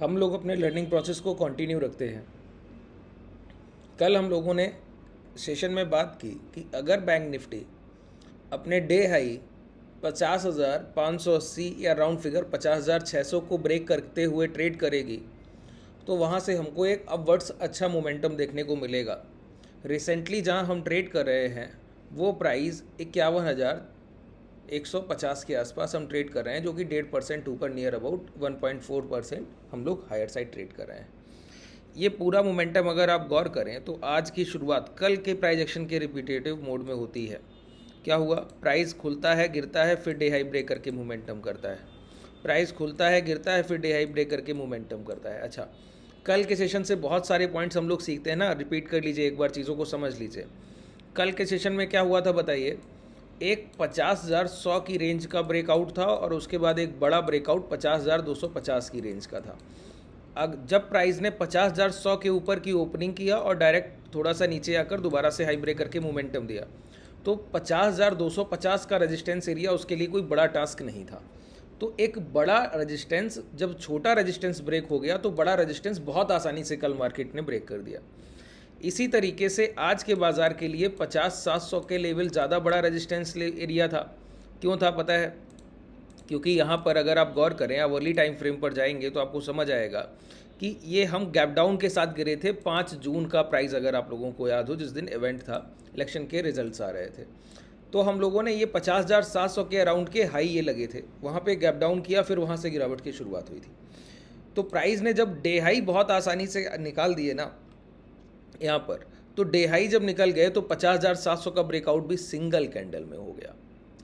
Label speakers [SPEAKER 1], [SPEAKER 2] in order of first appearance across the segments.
[SPEAKER 1] हम लोग अपने लर्निंग प्रोसेस को कंटिन्यू रखते हैं। कल हम लोगों ने सेशन में बात की कि अगर बैंक निफ्टी अपने डे हाई 50,580 या राउंड फिगर 50,600 को ब्रेक करते हुए ट्रेड करेगी तो वहाँ से हमको एक अपवर्ड्स अच्छा मोमेंटम देखने को मिलेगा। रिसेंटली जहाँ हम ट्रेड कर रहे हैं वो प्राइस 51,150 के आसपास हम ट्रेड कर रहे हैं, जो कि 1.5% ऊपर, नियर अबाउट 1.4% हम लोग हायर साइड ट्रेड कर रहे हैं। ये पूरा मोमेंटम अगर आप गौर करें तो आज की शुरुआत कल के प्राइस एक्शन के रिपीटेटिव मोड में होती है। क्या हुआ? प्राइस खुलता है, गिरता है, फिर डे हाई ब्रेक करके मोमेंटम करता है। प्राइस खुलता है, गिरता है, फिर डे हाई ब्रेक करके मोमेंटम करता है। अच्छा, कल के सेशन से बहुत सारे पॉइंट्स हम लोग सीखते हैं ना, रिपीट कर लीजिए एक बार, चीज़ों को समझ लीजिए। कल के सेशन में क्या हुआ था बताइए? एक 50,100 की रेंज का ब्रेकआउट था और उसके बाद एक बड़ा ब्रेकआउट 50,250 की रेंज का था। जब प्राइस ने 50,100 के ऊपर की ओपनिंग किया और डायरेक्ट थोड़ा सा नीचे आकर दोबारा से हाई ब्रेक करके मोमेंटम दिया, तो 50,250 का रेजिस्टेंस एरिया उसके लिए कोई बड़ा टास्क नहीं था। तो एक बड़ा रेजिस्टेंस, जब छोटा रेजिस्टेंस ब्रेक हो गया तो बड़ा रेजिस्टेंस बहुत आसानी से कल मार्केट ने ब्रेक कर दिया। इसी तरीके से आज के बाज़ार के लिए 50,700 के लेवल ज़्यादा बड़ा रेजिस्टेंस एरिया था। क्यों था पता है? क्योंकि यहाँ पर अगर आप गौर करें, आप अर्ली टाइम फ्रेम पर जाएंगे तो आपको समझ आएगा कि ये हम गैप डाउन के साथ गिरे थे 5 जून का प्राइस, अगर आप लोगों को याद हो, जिस दिन इवेंट था, इलेक्शन के रिजल्ट्स आ रहे थे। तो हम लोगों ने ये 50,700 के अराउंड के हाई ये लगे थे, वहाँ पे गैप डाउन किया, फिर वहाँ से गिरावट की शुरुआत हुई थी। तो प्राइस ने जब डे हाई बहुत आसानी से निकाल दिए ना यहाँ पर, तो डे हाई जब निकल गए तो 50,700 का ब्रेकआउट भी सिंगल कैंडल में हो गया,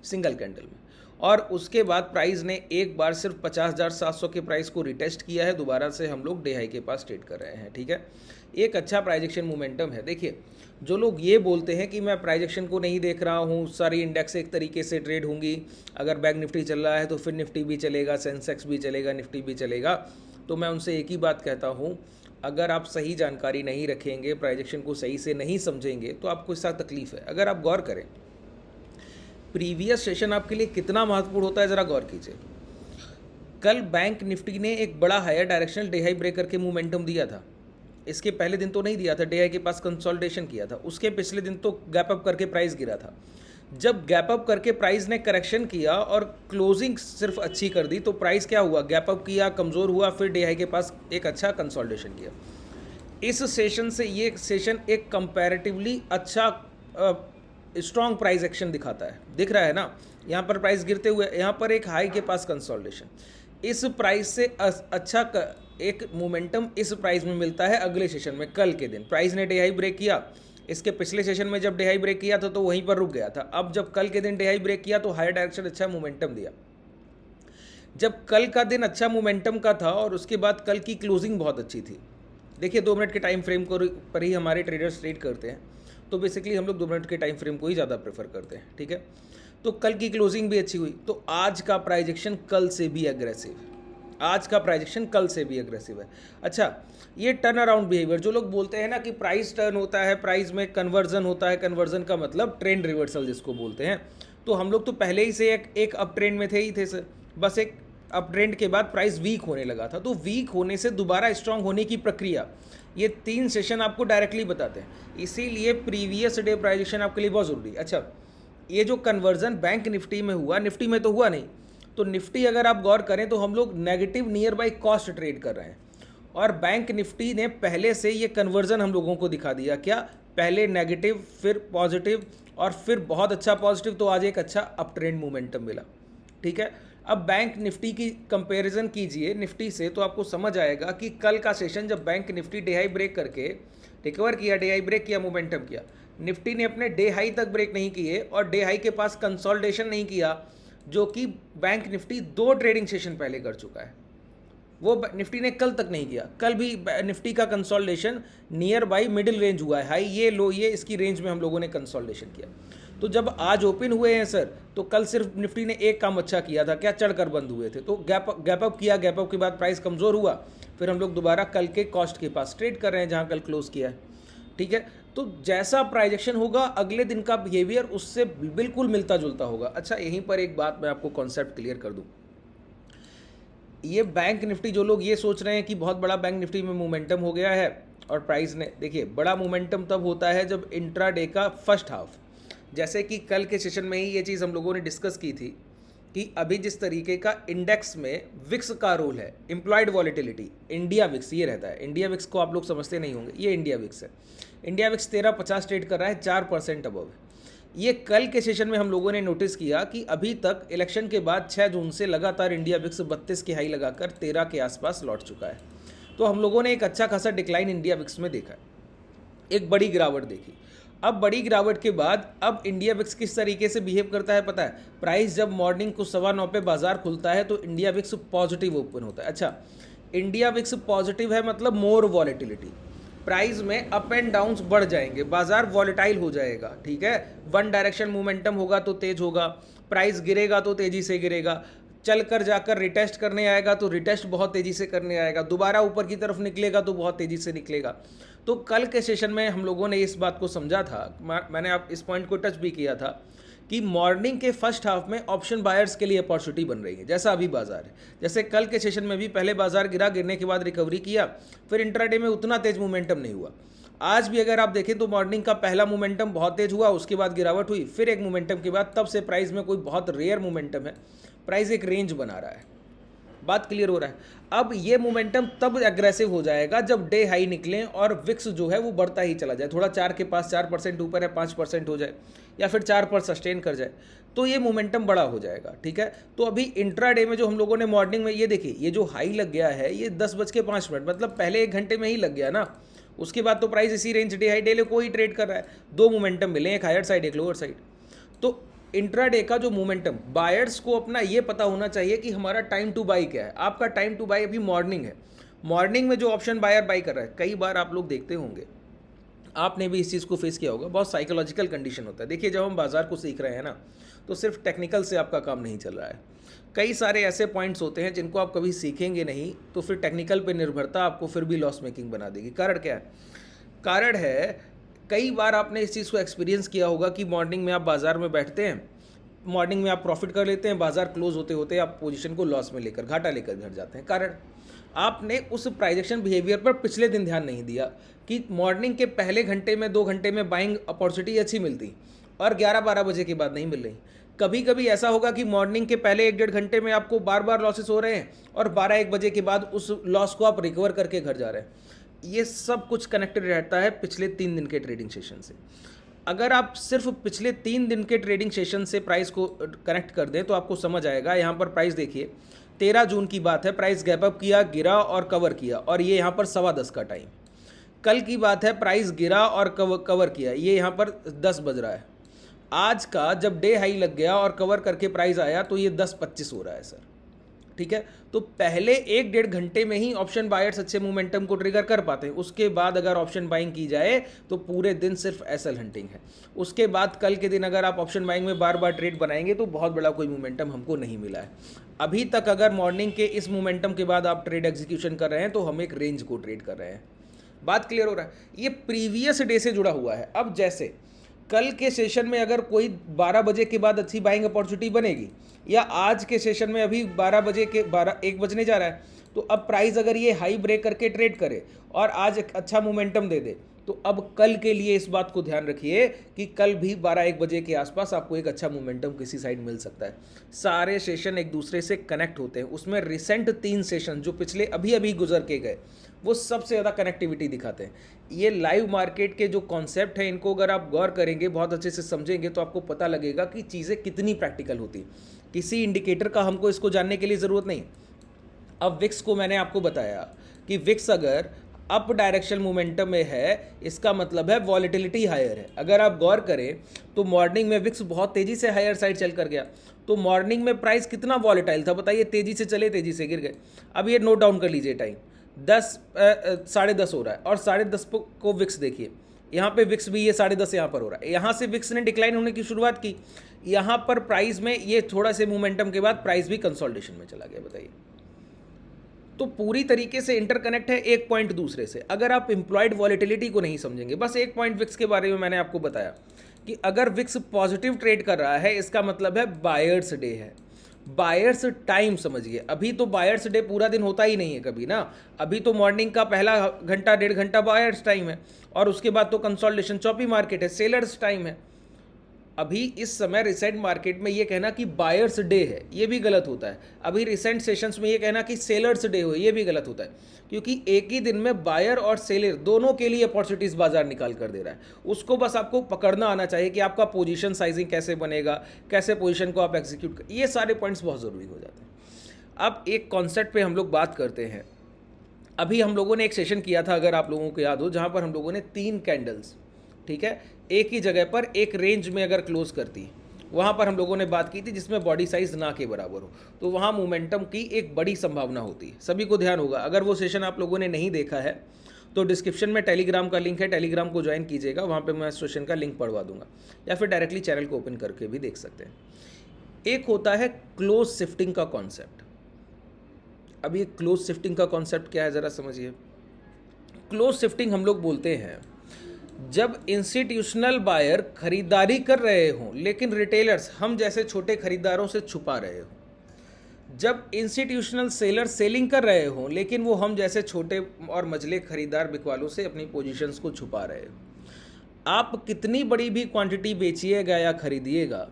[SPEAKER 1] सिंगल कैंडल में। और उसके बाद प्राइस ने एक बार सिर्फ 50,700 के प्राइस को रिटेस्ट किया है, दोबारा से हम लोग डे हाई के पास ट्रेड कर रहे हैं। ठीक है, एक अच्छा प्राइजेक्शन मोमेंटम है। देखिए, जो लोग ये बोलते हैं कि मैं प्राइजेक्शन को नहीं देख रहा हूँ, सारी इंडेक्स एक तरीके से ट्रेड होंगी, अगर बैंक निफ्टी चल रहा है तो फिर निफ्टी भी चलेगा, सेंसेक्स भी चलेगा, निफ्टी भी चलेगा, तो मैं उनसे एक ही बात कहता हूँ, अगर आप सही जानकारी नहीं रखेंगे, प्राइजेक्शन को सही से नहीं समझेंगे तो आपको इसका तकलीफ है। अगर आप गौर करें, प्रीवियस सेशन आपके लिए कितना महत्वपूर्ण होता है, ज़रा गौर कीजिए। कल बैंक निफ्टी ने एक बड़ा higher directional day high break करके मोमेंटम दिया था। इसके पहले दिन तो नहीं दिया था, डे हाई के पास कंसोलिडेशन किया था। उसके पिछले दिन तो गैप अप करके प्राइस गिरा था। जब गैप अप करके प्राइस ने करेक्शन किया और क्लोजिंग सिर्फ अच्छी कर दी, तो प्राइस क्या हुआ? गैप अप किया, कमज़ोर हुआ, फिर डे हाई के पास एक अच्छा कंसोलिडेशन किया। इस सेशन से ये सेशन एक कंपैरेटिवली अच्छा स्ट्रॉन्ग प्राइस एक्शन दिखाता है। दिख रहा है ना, यहाँ पर प्राइस गिरते हुए, यहाँ पर एक हाई के पास कंसोलिडेशन। इस प्राइस से अच्छा एक मोमेंटम इस प्राइस में मिलता है अगले सेशन में। कल के दिन प्राइस ने डे हाई ब्रेक किया, इसके पिछले सेशन में जब डे हाई ब्रेक किया था तो वहीं पर रुक गया था। अब जब कल के दिन डे हाई ब्रेक किया तो हायर डायरेक्शन अच्छा मोमेंटम दिया। जब कल का दिन अच्छा मोमेंटम का था और उसके बाद कल की क्लोजिंग बहुत अच्छी थी। देखिए, 2 मिनट के टाइम फ्रेम को पर ही हमारे ट्रेडर्स ट्रेड करते हैं, तो बेसिकली हम लोग 2 मिनट के टाइम फ्रेम को ही ज़्यादा प्रेफर करते हैं। ठीक है, तो कल की क्लोजिंग भी अच्छी हुई, तो आज का प्राइजेक्शन कल से भी अग्रेसिव, आज का प्राइजेक्शन कल से भी अग्रेसिव है। अच्छा, ये टर्न अराउंड बिहेवियर, जो लोग बोलते हैं ना कि प्राइस टर्न होता है, प्राइस में कन्वर्जन होता है, कन्वर्जन का मतलब ट्रेंड रिवर्सल जिसको बोलते हैं, तो हम लोग तो पहले ही से एक अप ट्रेंड में थे ही थे सर। बस एक अप ट्रेंड के बाद प्राइस वीक होने लगा था, तो वीक होने से दोबारा स्ट्रांग होने की प्रक्रिया, ये 3 सेशन आपको डायरेक्टली बताते हैं। इसीलिए प्रीवियस डे प्राइजेक्शन आपके लिए बहुत ज़रूरी है। अच्छा, ये जो कन्वर्जन बैंक निफ्टी में हुआ, निफ्टी में तो हुआ नहीं, तो निफ्टी अगर आप गौर करें तो हम लोग negative near by cost trade कर रहे हैं, और बैंक निफ्टी ने पहले से ये कन्वर्जन हम लोगों को दिखा दिया। क्या? पहले नेगेटिव, फिर पॉजिटिव, और फिर बहुत अच्छा पॉजिटिव, तो आज एक अच्छा अप ट्रेंड मोमेंटम मिला। ठीक है, अब बैंक निफ्टी की कंपैरिजन कीजिए निफ्टी से, तो आपको समझ आएगा कि कल का सेशन जब bank Nifty day high break करके रिकवर किया, डे हाई ब्रेक किया, मोमेंटम किया, निफ्टी ने अपने डे हाई तक ब्रेक नहीं किए और डे हाई के पास कंसोलिडेशन नहीं किया, जो कि बैंक निफ्टी 2 ट्रेडिंग सेशन पहले कर चुका है। वो निफ्टी ने कल तक नहीं किया। कल भी निफ्टी का consolidation near by middle range हुआ है, हाई ये, लो ये, इसकी रेंज में हम लोगों ने कंसोलिडेशन किया। तो जब आज ओपन हुए हैं सर, तो कल सिर्फ निफ्टी ने एक काम अच्छा किया था, क्या? चढ़कर बंद हुए थे, तो गैप अप किया, गैप अप के बाद प्राइस कमज़ोर हुआ, फिर हम लोग दोबारा कल के कॉस्ट के पास ट्रेड कर रहे हैं जहाँ कल क्लोज किया है। ठीक है, तो जैसा प्राइजेक्शन होगा अगले दिन का बिहेवियर उससे बिल्कुल मिलता जुलता होगा। अच्छा, यहीं पर एक बात मैं आपको कॉन्सेप्ट क्लियर कर दूँ। ये बैंक निफ्टी, जो लोग ये सोच रहे हैं कि बहुत बड़ा बैंक निफ्टी में मोमेंटम हो गया है और प्राइस ने, देखिए बड़ा मोमेंटम तब होता है जब इंट्राडे का फर्स्ट हाफ, जैसे कि कल के सेशन में ही ये चीज़ हम लोगों ने डिस्कस की थी कि अभी जिस तरीके का इंडेक्स में विक्स का रोल है, इम्प्लॉयड वॉलेटिलिटी, इंडिया विक्स ये रहता है। इंडिया विक्स को आप लोग समझते नहीं होंगे, ये इंडिया विक्स है। इंडिया विक्स 1350 ट्रेड कर रहा है, 4% अबव। ये कल के सेशन में हम लोगों ने नोटिस किया कि अभी तक इलेक्शन के बाद 6 जून से लगातार इंडिया विक्स 32 की हाई लगाकर 13 के आसपास लौट चुका है। तो हम लोगों ने एक अच्छा खासा डिक्लाइन इंडिया विक्स में देखा है, एक बड़ी गिरावट देखी। अब बड़ी गिरावट के बाद अब इंडिया विक्स किस तरीके से बिहेव करता है पता है? प्राइस जब मॉर्निंग को 9:15 पे बाजार खुलता है तो इंडिया विक्स पॉजिटिव ओपन होता है। अच्छा, इंडिया विक्स पॉजिटिव है मतलब मोर वॉलेटिलिटी, प्राइस में अप एंड डाउन्स बढ़ जाएंगे, बाजार वॉलेटाइल हो जाएगा, ठीक है। वन डायरेक्शन मोमेंटम होगा तो तेज होगा, प्राइस गिरेगा तो तेजी से गिरेगा, चल कर जाकर रिटेस्ट करने आएगा तो रिटेस्ट बहुत तेजी से करने आएगा, दोबारा ऊपर की तरफ निकलेगा तो बहुत तेजी से निकलेगा। तो कल के सेशन में हम लोगों ने इस बात को समझा था, मैंने आप इस पॉइंट को टच भी किया था कि मॉर्निंग के फर्स्ट हाफ में ऑप्शन बायर्स के लिए अपॉर्चुनिटी बन रही है, जैसा अभी बाजार है। जैसे कल के सेशन में भी पहले बाजार गिरा, गिरने के बाद रिकवरी किया, फिर इंट्राडे में उतना तेज मोमेंटम नहीं हुआ। आज भी अगर आप देखें तो मॉर्निंग का पहला मोमेंटम बहुत तेज हुआ, उसके बाद गिरावट हुई, फिर एक मोमेंटम के बाद तब से प्राइस में कोई बहुत रेयर मोमेंटम है, प्राइस एक रेंज बना रहा है। बात क्लियर हो रहा है? अब ये मोमेंटम तब एग्रेसिव हो जाएगा जब डे हाई निकलें और विक्स जो है वो बढ़ता ही चला जाए, थोड़ा 4 के पास 4% ऊपर है, 5% हो जाए या फिर 4 पर सस्टेन कर जाए, तो ये मोमेंटम बड़ा हो जाएगा, ठीक है। तो अभी इंट्राडे में जो हम लोगों ने मॉर्निंग में ये देखिए, ये जो हाई लग गया है ये 10:05, मतलब पहले 1 घंटे में ही लग गया ना। उसके बाद तो प्राइस इसी रेंज डे हाई डे को ही ट्रेड कर रहा है। 2 मोमेंटम मिले, एक हायर साइड एक लोअर साइड। तो इंट्राडे का जो मोमेंटम, बायर्स को अपना ये पता होना चाहिए कि हमारा टाइम टू बाई क्या है। आपका टाइम टू बाई अभी मॉर्निंग है, मॉर्निंग में जो ऑप्शन बायर बाई कर रहा है, कई बार आप लोग देखते होंगे, आपने भी इस चीज़ को फेस किया होगा, बहुत साइकोलॉजिकल कंडीशन होता है। देखिए जब हम बाजार को सीख रहे हैं ना, तो सिर्फ टेक्निकल से आपका काम नहीं चल रहा है, कई सारे ऐसे पॉइंट्स होते हैं जिनको आप कभी सीखेंगे नहीं, तो फिर टेक्निकल पे निर्भरता आपको फिर भी लॉस मेकिंग बना देगी। कारण क्या है? कारण है, कई बार आपने इस चीज़ को एक्सपीरियंस किया होगा कि मॉर्निंग में आप बाजार में बैठते हैं, मॉर्निंग में आप प्रॉफिट कर लेते हैं, बाजार क्लोज होते होते आप पोजीशन को लॉस में लेकर, घाटा लेकर घर जाते हैं। कारण आपने उस प्राइजेक्शन बिहेवियर पर पिछले दिन ध्यान नहीं दिया कि मॉर्निंग के पहले घंटे में 2 घंटे में बाइंग अपॉर्चुनिटी अच्छी मिलती और 11-12 बजे के बाद नहीं मिल रही। कभी कभी ऐसा होगा कि मॉर्निंग के पहले 1-1.5 घंटे में आपको बार बार लॉसेस हो रहे हैं और 12-1 बजे के बाद उस लॉस को आप रिकवर करके घर जा रहे हैं। ये सब कुछ कनेक्टेड रहता है पिछले 3 दिन के ट्रेडिंग सेशन से। अगर आप सिर्फ पिछले 3 दिन के ट्रेडिंग सेशन से प्राइस को कनेक्ट कर दें तो आपको समझ आएगा। यहाँ पर प्राइस देखिए, 13 जून की बात है, प्राइस गैप अप किया, गिरा और कवर किया, और ये यहाँ पर 10:15 का टाइम। कल की बात है, प्राइस गिरा और कवर किया, ये यहाँ पर 10 बज रहा है। आज का जब डे हाई लग गया और कवर करके प्राइस आया तो ये 10:25 हो रहा है सर, ठीक है। तो पहले 1-1.5 घंटे में ही ऑप्शन बायर्स अच्छे मोमेंटम को ट्रिगर कर पाते हैं। उसके बाद अगर ऑप्शन बाइंग की जाए तो पूरे दिन सिर्फ एसएल हंटिंग है। उसके बाद कल के दिन अगर आप ऑप्शन बाइंग में बार बार ट्रेड बनाएंगे तो बहुत बड़ा कोई मोमेंटम हमको नहीं मिला है अभी तक। अगर मॉर्निंग के इस मोमेंटम के बाद आप ट्रेड एग्जीक्यूशन कर रहे हैं तो हम एक रेंज को ट्रेड कर रहे हैं। बात क्लियर हो रहा है? ये प्रीवियस डे से जुड़ा हुआ है। अब जैसे कल के सेशन में अगर कोई 12 बजे के बाद अच्छी बाइंग अपॉर्चुनिटी बनेगी, या आज के सेशन में अभी 12 बजे के 1 बजने जा रहा है, तो अब प्राइस अगर ये हाई ब्रेक करके ट्रेड करे और आज एक अच्छा मोमेंटम दे दे, तो अब कल के लिए इस बात को ध्यान रखिए कि कल भी 12-1 बजे के आसपास आपको एक अच्छा मोमेंटम किसी साइड मिल सकता है। सारे सेशन एक दूसरे से कनेक्ट होते हैं। उसमें रिसेंट 3 सेशन जो पिछले अभी अभी गुजर के गए, वो सबसे ज़्यादा कनेक्टिविटी दिखाते हैं। ये लाइव मार्केट के जो कॉन्सेप्ट हैं, इनको अगर आप गौर करेंगे, बहुत अच्छे से समझेंगे, तो आपको पता लगेगा कि चीज़ें कितनी प्रैक्टिकल होती। किसी इंडिकेटर का हमको इसको जानने के लिए ज़रूरत नहीं। अब विक्स को मैंने आपको बताया कि विक्स अगर अप डायरेक्शन मोमेंटम में है, इसका मतलब है वॉलेटिलिटी हायर है। अगर आप गौर करें तो मॉर्निंग में विक्स बहुत तेज़ी से हायर साइड चल कर गया, तो मॉर्निंग में प्राइस कितना वॉलेटाइल था बताइए? तेज़ी से चले, तेज़ी से गिर गए। अब ये नोट डाउन कर लीजिए, टाइम 10 हो रहा है और 10:30 को विक्स देखिए, यहाँ पे विक्स भी ये 10:30 यहाँ पर हो रहा है। यहाँ से विक्स ने डिक्लाइन होने की शुरुआत की, यहाँ पर प्राइस में ये थोड़ा से मोमेंटम के बाद प्राइस भी कंसोलिडेशन में चला गया। बताइए, तो पूरी तरीके से इंटरकनेक्ट है एक पॉइंट दूसरे से। अगर आप एम्प्लॉयड वॉलेटिलिटी को नहीं समझेंगे, बस एक पॉइंट विक्स के बारे में मैंने आपको बताया कि अगर विक्स पॉजिटिव ट्रेड कर रहा है, इसका मतलब है बायर्स डे है। बायर्स टाइम समझिए, अभी तो बायर्स डे पूरा दिन होता ही नहीं है कभी ना, अभी तो मॉर्निंग का पहला घंटा 1.5 घंटा बायर्स टाइम है, और उसके बाद तो कंसोलिडेशन चौपी मार्केट है, सेलर्स टाइम है। अभी इस समय रिसेंट मार्केट में ये कहना कि बायर्स डे है, ये भी गलत होता है। अभी रिसेंट सेशंस में ये कहना कि सेलर्स डे हो, ये भी गलत होता है, क्योंकि एक ही दिन में बायर और सेलर दोनों के लिए अपॉर्चुनिटीज बाजार निकाल कर दे रहा है। उसको बस आपको पकड़ना आना चाहिए कि आपका पोजीशन साइजिंग कैसे बनेगा, कैसे पोजीशन को आप एग्जीक्यूट कर, ये सारे पॉइंट्स बहुत ज़रूरी हो जाते हैं। अब एक कॉन्सेप्ट पे हम लोग बात करते हैं। अभी हम लोगों ने एक सेशन किया था, अगर आप लोगों को याद हो, जहाँ पर हम लोगों ने 3 कैंडल्स, ठीक है, एक ही जगह पर एक रेंज में अगर क्लोज करती, वहाँ पर हम लोगों ने बात की थी जिसमें बॉडी साइज ना के बराबर हो, तो वहाँ मोमेंटम की एक बड़ी संभावना होती है। सभी को ध्यान होगा, अगर वो सेशन आप लोगों ने नहीं देखा है तो डिस्क्रिप्शन में टेलीग्राम का लिंक है, टेलीग्राम को ज्वाइन कीजिएगा, वहाँ पे मैं सेशन का लिंक पढ़वा दूंगा, या फिर डायरेक्टली चैनल को ओपन करके भी देख सकते हैं। एक होता है क्लोज शिफ्टिंग का कॉन्सेप्ट। अब ये क्लोज शिफ्टिंग का कॉन्सेप्ट क्या है, ज़रा समझिए। क्लोज शिफ्टिंग हम लोग बोलते हैं जब इंस्टीट्यूशनल बायर खरीदारी कर रहे हों लेकिन रिटेलर्स हम जैसे छोटे खरीदारों से छुपा रहे हों, जब इंस्टीट्यूशनल सेलर सेलिंग कर रहे हों लेकिन वो हम जैसे छोटे और मझले खरीदार बिकवालों से अपनी पोजीशंस को छुपा रहे हों। आप कितनी बड़ी भी क्वांटिटी बेचिएगा या खरीदिएगा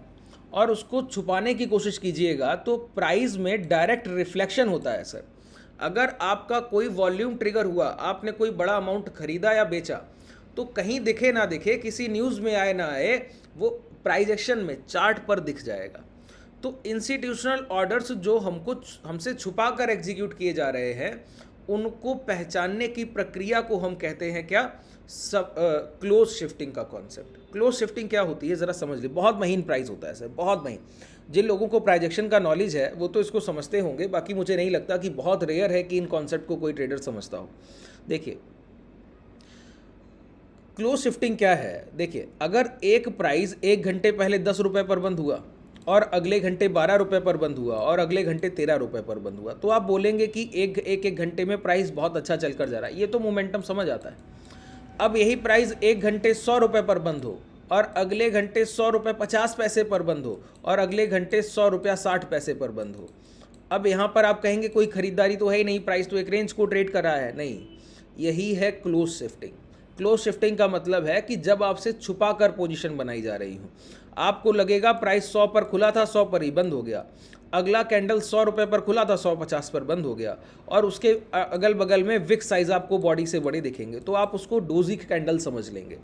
[SPEAKER 1] और उसको छुपाने की कोशिश कीजिएगा तो प्राइस में डायरेक्ट रिफ्लेक्शन होता है सर। अगर आपका कोई वॉल्यूम ट्रिगर हुआ, आपने कोई बड़ा अमाउंट खरीदा या बेचा, तो कहीं दिखे ना दिखे, किसी न्यूज़ में आए ना आए, वो प्राइस एक्शन में चार्ट पर दिख जाएगा। तो इंस्टीट्यूशनल ऑर्डर्स जो हमसे छुपा कर एग्जीक्यूट किए जा रहे हैं, उनको पहचानने की प्रक्रिया को हम कहते हैं क्या, क्लोज शिफ्टिंग का कॉन्सेप्ट। क्लोज शिफ्टिंग क्या होती है ज़रा समझ लीजिए, बहुत महीन प्राइस होता है सर, बहुत महीन। जिन लोगों को प्राइजेक्शन का नॉलेज है वो तो इसको समझते होंगे, बाकी मुझे नहीं लगता कि, बहुत रेयर है कि इन कॉन्सेप्ट को कोई ट्रेडर समझता हो। देखिए क्लोज शिफ्टिंग क्या है, देखिए अगर एक प्राइस 1 घंटे पहले 10 रुपये पर बंद हुआ और अगले घंटे 12 रुपये पर बंद हुआ और अगले घंटे 13 रुपये पर बंद हुआ, तो आप बोलेंगे कि एक घंटे में प्राइस बहुत अच्छा चल कर जा रहा है, ये तो मोमेंटम समझ आता है। अब यही प्राइस 1 घंटे 100 रुपये पर बंद हो और अगले घंटे 100 रुपये 50 पैसे पर बंद हो और अगले घंटे 100 रुपया 60 पैसे पर बंद हो। अब यहाँ पर आप कहेंगे कोई खरीदारी तो है ही नहीं, प्राइस तो एक रेंज को ट्रेड कर रहा है। नहीं, यही है क्लोज शिफ्टिंग। क्लोज शिफ्टिंग का मतलब है कि जब आपसे छुपा कर पोजीशन बनाई जा रही हो, आपको लगेगा प्राइस 100 पर खुला था, 100 पर ही बंद हो गया, अगला कैंडल 100 रुपये पर खुला था, 150 पर बंद हो गया, और उसके अगल बगल में विक साइज आपको बॉडी से बड़े दिखेंगे, तो आप उसको डोजी कैंडल समझ लेंगे।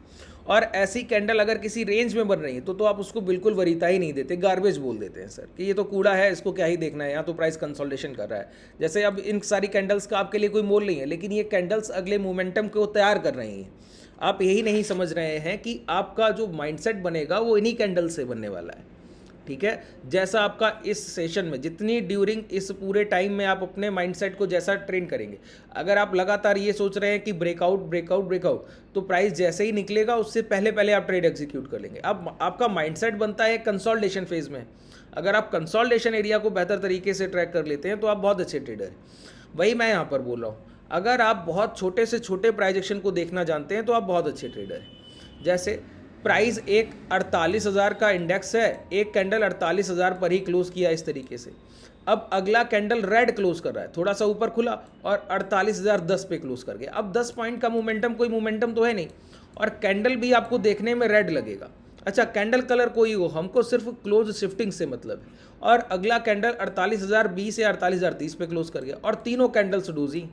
[SPEAKER 1] और ऐसी कैंडल अगर किसी रेंज में बन रही है तो आप उसको बिल्कुल वरीता ही नहीं देते, गार्बेज बोल देते हैं सर कि ये तो कूड़ा है, इसको क्या ही देखना है, यहाँ तो प्राइस कंसोलिडेशन कर रहा है। जैसे अब इन सारी कैंडल्स का आपके लिए कोई मोल नहीं है, लेकिन ये कैंडल्स अगले मोमेंटम को तैयार कर रही हैं। आप यही नहीं समझ रहे हैं कि आपका जो माइंडसेट बनेगा वो इन्हीं कैंडल से बनने वाला है, ठीक है। जैसा आपका इस सेशन में, जितनी ड्यूरिंग इस पूरे टाइम में आप अपने माइंडसेट को जैसा ट्रेन करेंगे, अगर आप लगातार ये सोच रहे हैं कि ब्रेकआउट ब्रेकआउट ब्रेकआउट, तो प्राइस जैसे ही निकलेगा उससे पहले पहले आप ट्रेड एग्जीक्यूट कर लेंगे। अब आपका माइंडसेट बनता है कंसोलिडेशन फेज में। अगर आप कंसोलिडेशन एरिया को बेहतर तरीके से ट्रैक कर लेते हैं तो आप बहुत अच्छे ट्रेडर हैं। वही मैं यहाँ पर बोल रहा हूँ, अगर आप बहुत छोटे से छोटे प्राइजेक्शन को देखना जानते हैं तो आप बहुत अच्छे ट्रेडर हैं। जैसे प्राइस एक 48,000 का इंडेक्स है, एक कैंडल 48,000 पर ही क्लोज किया इस तरीके से। अब अगला कैंडल रेड क्लोज कर रहा है, थोड़ा सा ऊपर खुला और 48,010 पे क्लोज कर गया। अब 10 पॉइंट का मोमेंटम, कोई मोमेंटम तो है नहीं, और कैंडल भी आपको देखने में रेड लगेगा। अच्छा, कैंडल कलर कोई हो, हमको सिर्फ क्लोज शिफ्टिंग से मतलब है। और अगला कैंडल 48,020 या 48,030 पे क्लोज कर गया, और तीनों कैंडल्स डोजी,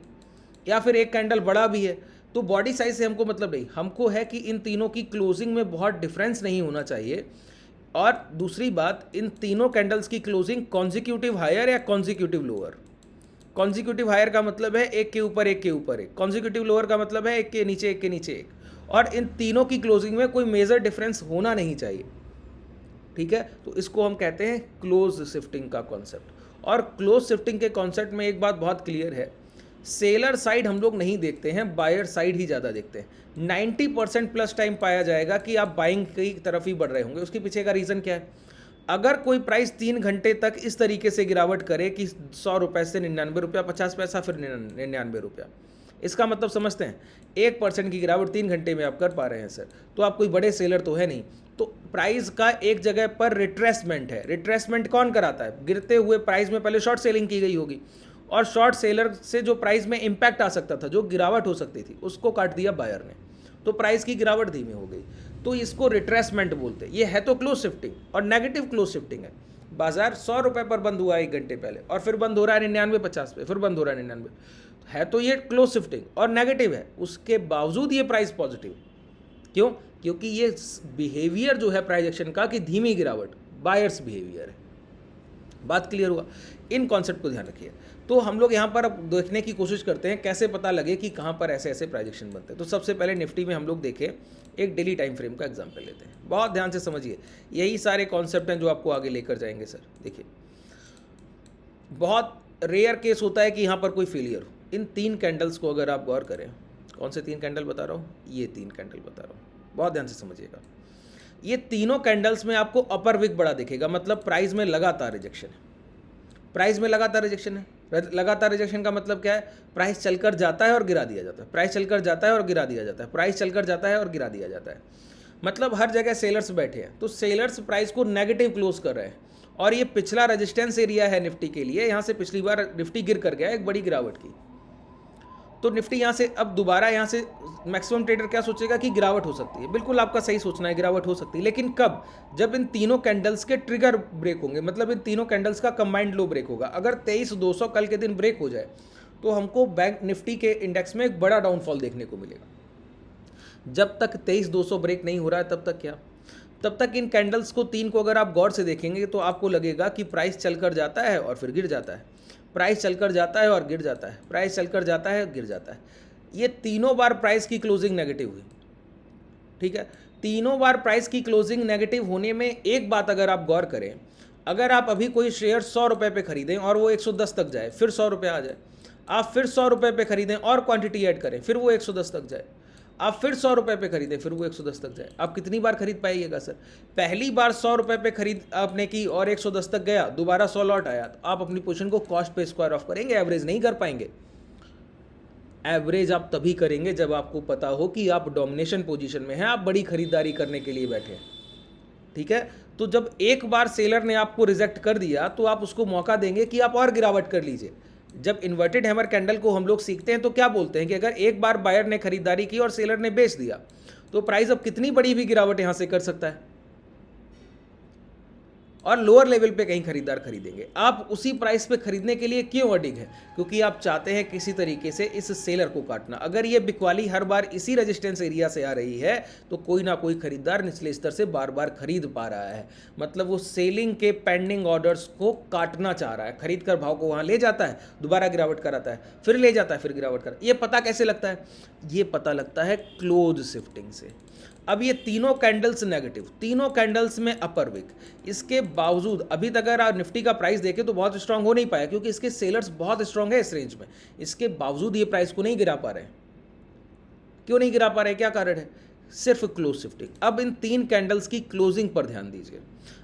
[SPEAKER 1] या फिर एक कैंडल बड़ा भी है, तो बॉडी साइज से हमको मतलब नहीं। हमको है कि इन तीनों की क्लोजिंग में बहुत डिफरेंस नहीं होना चाहिए। और दूसरी बात, इन तीनों कैंडल्स की क्लोजिंग कॉन्जिक्यूटिव हायर या कॉन्जिक्यूटिव लोअर। कॉन्जिक्यूटिव हायर का मतलब है एक के ऊपर एक के ऊपर एक, कॉन्जिक्यूटिव लोअर का मतलब है एक के नीचे एक के नीचे एक, और इन तीनों की क्लोजिंग में कोई मेजर डिफरेंस होना नहीं चाहिए, ठीक है। तो इसको हम कहते हैं क्लोज शिफ्टिंग का कॉन्सेप्ट। और क्लोज शिफ्टिंग के कॉन्सेप्ट में एक बात बहुत क्लियर है, सेलर साइड हम लोग नहीं देखते हैं, बायर साइड ही ज़्यादा देखते हैं। 90% प्लस टाइम पाया जाएगा कि आप बाइंग की तरफ ही बढ़ रहे होंगे। उसके पीछे का रीज़न क्या है, अगर कोई प्राइस 3 घंटे तक इस तरीके से गिरावट करे कि 100 रुपये से 99 रुपया, 50 पैसा, फिर 99 रुपया, इसका मतलब समझते हैं, 1% की गिरावट 3 घंटे में आप कर पा रहे हैं सर, तो आप कोई बड़े सेलर तो है नहीं। तो प्राइस का एक जगह पर रिट्रेसमेंट है। रिट्रेसमेंट कौन कराता है? गिरते हुए प्राइस में पहले शॉर्ट सेलिंग की गई होगी, और शॉर्ट सेलर से जो प्राइस में इंपैक्ट आ सकता था, जो गिरावट हो सकती थी, उसको काट दिया बायर ने, तो प्राइस की गिरावट धीमी हो गई। तो इसको रिट्रेसमेंट बोलते हैं। ये है तो क्लोज शिफ्टिंग, और नेगेटिव क्लोज शिफ्टिंग है। बाजार 100 रुपये पर बंद हुआ 1 घंटे पहले, और फिर बंद हो रहा है 99.50 पे, फिर बंद हो रहा है 99, है तो ये क्लोज शिफ्टिंग और नेगेटिव है। उसके बावजूद ये प्राइस पॉजिटिव, क्यों? क्योंकि ये बिहेवियर जो है प्राइस एक्शन का कि धीमी गिरावट, बायर्स बिहेवियर है। बात क्लियर हुआ? इन कॉन्सेप्ट को ध्यान रखिए। तो हम लोग यहाँ पर अब देखने की कोशिश करते हैं कैसे पता लगे कि कहाँ पर ऐसे ऐसे प्राइजेक्शन बनते हैं। तो सबसे पहले निफ्टी में हम लोग देखें, एक डेली टाइम फ्रेम का एग्जांपल लेते हैं। बहुत ध्यान से समझिए, यही सारे कॉन्सेप्ट हैं जो आपको आगे लेकर जाएंगे सर। देखिए, बहुत रेयर केस होता है कि यहाँ पर कोई फेलियर हो। इन 3 कैंडल्स को अगर आप गौर करें, कौन से 3 कैंडल बता रहा हूँ? ये 3 कैंडल बता रहा हूँ, बहुत ध्यान से समझिएगा। ये तीनों कैंडल्स में आपको अपर विक बड़ा दिखेगा, मतलब प्राइस में लगातार रिजेक्शन है। प्राइस में लगातार रिजेक्शन है। लगातार रिजेक्शन का मतलब क्या है? प्राइस चलकर जाता है और गिरा दिया जाता है, प्राइस चलकर जाता है और गिरा दिया जाता है, प्राइस चलकर जाता है और गिरा दिया जाता है। मतलब हर जगह सेलर्स बैठे हैं, तो सेलर्स प्राइस को नेगेटिव क्लोज कर रहे हैं। और ये पिछला रेजिस्टेंस एरिया है निफ्टी के लिए, यहाँ से पिछली बार निफ्टी गिर कर गया एक बड़ी गिरावट की, तो निफ्टी यहाँ से अब दोबारा यहाँ से मैक्सिमम ट्रेडर क्या सोचेगा कि गिरावट हो सकती है। बिल्कुल आपका सही सोचना है, गिरावट हो सकती है, लेकिन कब? जब इन तीनों कैंडल्स के ट्रिगर ब्रेक होंगे, मतलब इन तीनों कैंडल्स का कंबाइंड लो ब्रेक होगा। अगर 23,200 कल के दिन ब्रेक हो जाए तो हमको बैंक निफ्टी के इंडेक्स में एक बड़ा डाउनफॉल देखने को मिलेगा। जब तक 23,200 ब्रेक नहीं हो रहा है तब तक क्या? तब तक इन कैंडल्स को 3 को अगर आप गौर से देखेंगे तो आपको लगेगा कि प्राइस चलकर जाता है और फिर गिर जाता है, प्राइस चलकर जाता है और गिर जाता है, प्राइस चलकर जाता है गिर जाता है। ये तीनों बार प्राइस की क्लोजिंग नेगेटिव हुई, ठीक है। तीनों बार प्राइस की क्लोजिंग नेगेटिव होने में एक बात अगर आप गौर करें, अगर आप अभी कोई शेयर 100 रुपये पे खरीदें और वो 110 तक जाए, फिर 100 रुपये आ जाए, आप फिर 100 रुपये पे खरीदें और क्वांटिटी ऐड करें, फिर वो 110 तक जाए, आप फिर 100 रुपये पे खरीदें, फिर वो 110 तक जाए, आप कितनी बार खरीद पाइएगा सर? पहली बार 100 रुपये पे खरीद आपने की और 110 तक गया, दोबारा 100 लौट आया, तो आप अपनी पोजीशन को कॉस्ट पे स्क्वायर ऑफ करेंगे, एवरेज नहीं कर पाएंगे। एवरेज आप तभी करेंगे जब आपको पता हो कि आप डोमिनेशन पोजीशन में हैं, आप बड़ी खरीदारी करने के लिए बैठे हैं, ठीक है। तो जब एक बार सेलर ने आपको रिजेक्ट कर दिया तो आप उसको मौका देंगे कि आप और गिरावट कर लीजिए। जब इन्वर्टेड हैमर कैंडल को हम लोग सीखते हैं तो क्या बोलते हैं कि अगर एक बार बायर ने खरीदारी की और सेलर ने बेच दिया तो प्राइस अब कितनी बड़ी भी गिरावट यहां से कर सकता है और लोअर लेवल पे कहीं खरीदार खरीदेंगे। आप उसी प्राइस पे खरीदने के लिए क्यों अडिग है? क्योंकि आप चाहते हैं किसी तरीके से इस सेलर को काटना। अगर ये बिकवाली हर बार इसी रेजिस्टेंस एरिया से आ रही है तो कोई ना कोई खरीदार निचले स्तर से बार बार खरीद पा रहा है, मतलब वो सेलिंग के पेंडिंग ऑर्डर्स को काटना चाह रहा है। खरीद कर भाव को वहाँ ले जाता है, दोबारा गिरावट कराता है, फिर ले जाता है, फिर गिरावट कराता है। ये पता कैसे लगता है? ये पता लगता है क्लोज शिफ्टिंग से। अब ये तीनों कैंडल्स नेगेटिव, तीनों कैंडल्स में अपर विक, इसके बावजूद अभी तक अगर आप निफ्टी का प्राइस देखें तो बहुत स्ट्रांग हो नहीं पाया क्योंकि इसके सेलर्स बहुत स्ट्रांग है इस रेंज में। इसके बावजूद ये प्राइस को नहीं गिरा पा रहे हैं। क्यों नहीं गिरा पा रहे? क्या कारण है? सिर्फ क्लोज शिफ्टिंग। अब इन 3 कैंडल्स की क्लोजिंग पर ध्यान दीजिए।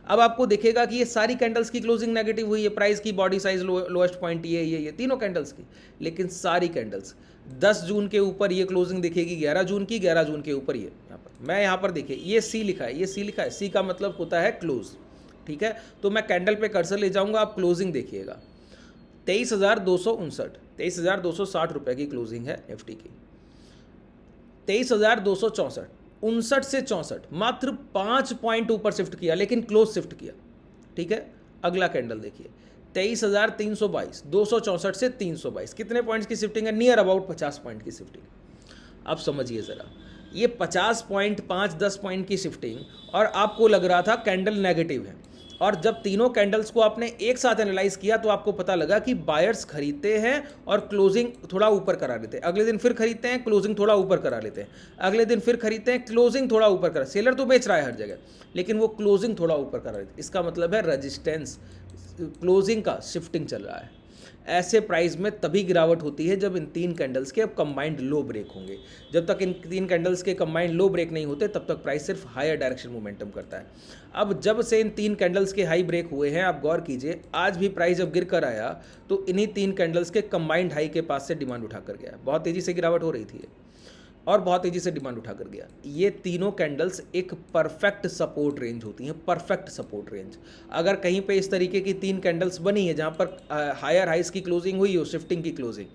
[SPEAKER 1] अब आपको दिखेगा कि ये सारी कैंडल्स की क्लोजिंग नेगेटिव हुई है। प्राइस की बॉडी साइज लोएस्ट पॉइंट ये तीनों कैंडल्स की, लेकिन सारी कैंडल्स 10 जून के ऊपर ये क्लोजिंग दिखेगी, 11 जून की, 11 जून के ऊपर ये यहाँ पर, मैं यहाँ पर देखिए ये सी लिखा है, ये सी लिखा है, सी का मतलब होता है क्लोज, ठीक है। तो मैं कैंडल पे कर्सर ले जाऊंगा, आप क्लोजिंग देखिएगा। 23,259, 23,260 रुपये की क्लोजिंग है निफ्टी की। 23,264, 59 से 64, मात्र 5 पॉइंट ऊपर शिफ्ट किया, लेकिन क्लोज शिफ्ट किया, ठीक है। अगला कैंडल देखिए, 23,322, 264 से 322, कितने पॉइंट्स की शिफ्टिंग है? नियर अबाउट 50 पॉइंट की शिफ्टिंग। अब समझिए ज़रा, ये 50 पॉइंट, 5-10 पॉइंट की शिफ्टिंग, और आपको लग रहा था कैंडल नेगेटिव है, और जब तीनों कैंडल्स को आपने एक साथ एनालाइज किया तो आपको पता लगा कि बायर्स खरीदते हैं और क्लोजिंग थोड़ा ऊपर करा लेते हैं, अगले दिन फिर खरीदते हैं, क्लोजिंग थोड़ा ऊपर करा लेते हैं, अगले दिन फिर खरीदते हैं, क्लोजिंग थोड़ा ऊपर करा। सेलर तो बेच रहा है हर जगह, लेकिन वो क्लोजिंग थोड़ा ऊपर करा लेते हैं। इसका मतलब है रेजिस्टेंस, क्लोजिंग का शिफ्टिंग चल रहा है। ऐसे प्राइस में तभी गिरावट होती है जब इन 3 कैंडल्स के अब कंबाइंड लो ब्रेक होंगे। जब तक इन 3 कैंडल्स के कंबाइंड लो ब्रेक नहीं होते तब तक प्राइस सिर्फ हायर डायरेक्शन मोमेंटम करता है। अब जब से इन 3 कैंडल्स के हाई ब्रेक हुए हैं, आप गौर कीजिए, आज भी प्राइस जब गिर कर आया तो इन्हीं 3 कैंडल्स के कंबाइंड हाई के पास से डिमांड उठा कर गया। बहुत तेज़ी से गिरावट हो रही थी और बहुत तेज़ी से डिमांड उठा कर गया। ये तीनों कैंडल्स एक परफेक्ट सपोर्ट रेंज होती हैं, परफेक्ट सपोर्ट रेंज। अगर कहीं पे इस तरीके की 3 कैंडल्स बनी है जहाँ पर हायर हाइस की क्लोजिंग हुई हो, शिफ्टिंग की क्लोजिंग,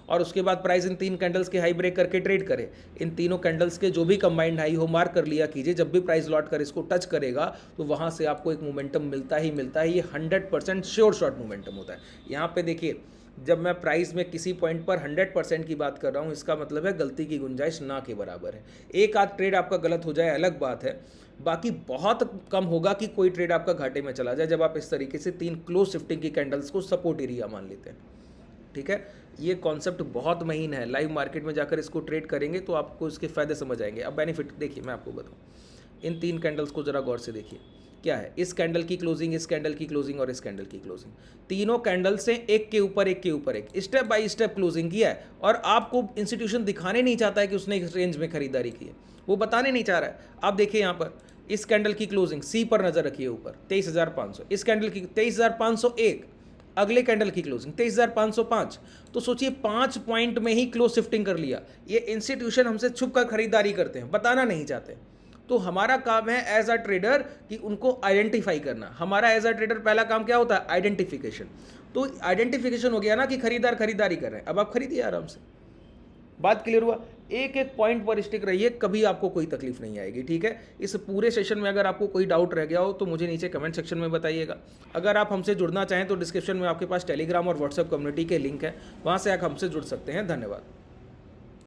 [SPEAKER 1] और उसके बाद प्राइस इन 3 कैंडल्स के हाई ब्रेक करके ट्रेड करे, इन तीनों कैंडल्स के जो भी कंबाइंड हाई हो मार्क कर लिया कीजिए। जब भी प्राइस लौट कर इसको टच करेगा तो वहाँ से आपको एक मोमेंटम मिलता ही मिलता है। ये 100% श्योर शॉट मोमेंटम होता है। यहाँ पे देखिए, जब मैं प्राइस में किसी पॉइंट पर 100% की बात कर रहा हूँ, इसका मतलब है गलती की गुंजाइश ना के बराबर है। एक आध ट्रेड आपका गलत हो जाए अलग बात है, बाकी बहुत कम होगा कि कोई ट्रेड आपका घाटे में चला जाए जब आप इस तरीके से 3 क्लोज शिफ्टिंग की कैंडल्स को सपोर्ट एरिया मान लेते हैं। ठीक है, ये कॉन्सेप्ट बहुत महीन है। लाइव मार्केट में जाकर इसको ट्रेड करेंगे तो आपको इसके फायदे समझ आएंगे। अब बेनिफिट देखिए, मैं आपको बताऊँ, इन 3 कैंडल्स को जरा गौर से देखिए, क्या है, इस कैंडल की क्लोजिंग, इस कैंडल की क्लोजिंग और इस कैंडल की क्लोजिंग, तीनों कैंडल से एक के ऊपर एक के ऊपर एक स्टेप बाय स्टेप क्लोजिंग किया है। और आपको इंस्टीट्यूशन दिखाने नहीं चाहता है कि उसने इस रेंज में खरीदारी की है, वो बताने नहीं चाह रहा है। आप देखिए यहाँ पर इस कैंडल की क्लोजिंग सी पर नजर रखिए, ऊपर 23,500, इस कैंडल की 23,501, अगले कैंडल की क्लोजिंग 23,505। तो सोचिए 5 पॉइंट में ही क्लोज शिफ्टिंग कर लिया। ये इंस्टीट्यूशन हमसे छुप कर खरीदारी करते हैं, बताना नहीं चाहते। तो हमारा काम है एज अ ट्रेडर कि उनको आइडेंटिफाई करना। हमारा एज अ ट्रेडर पहला काम क्या होता है? आइडेंटिफिकेशन। तो आइडेंटिफिकेशन हो गया ना कि खरीदार खरीदारी कर रहे हैं, अब आप खरीदिए आराम से। बात क्लियर हुआ? एक एक पॉइंट पर स्टिक रहिए, कभी आपको कोई तकलीफ नहीं आएगी। ठीक है, इस पूरे सेशन में अगर आपको कोई डाउट रह गया हो तो मुझे नीचे कमेंट सेक्शन में बताइएगा। अगर आप हमसे जुड़ना चाहें तो डिस्क्रिप्शन में आपके पास टेलीग्राम और व्हाट्सएप कम्युनिटी के लिंक है, वहाँ से आप हमसे जुड़ सकते हैं। धन्यवाद।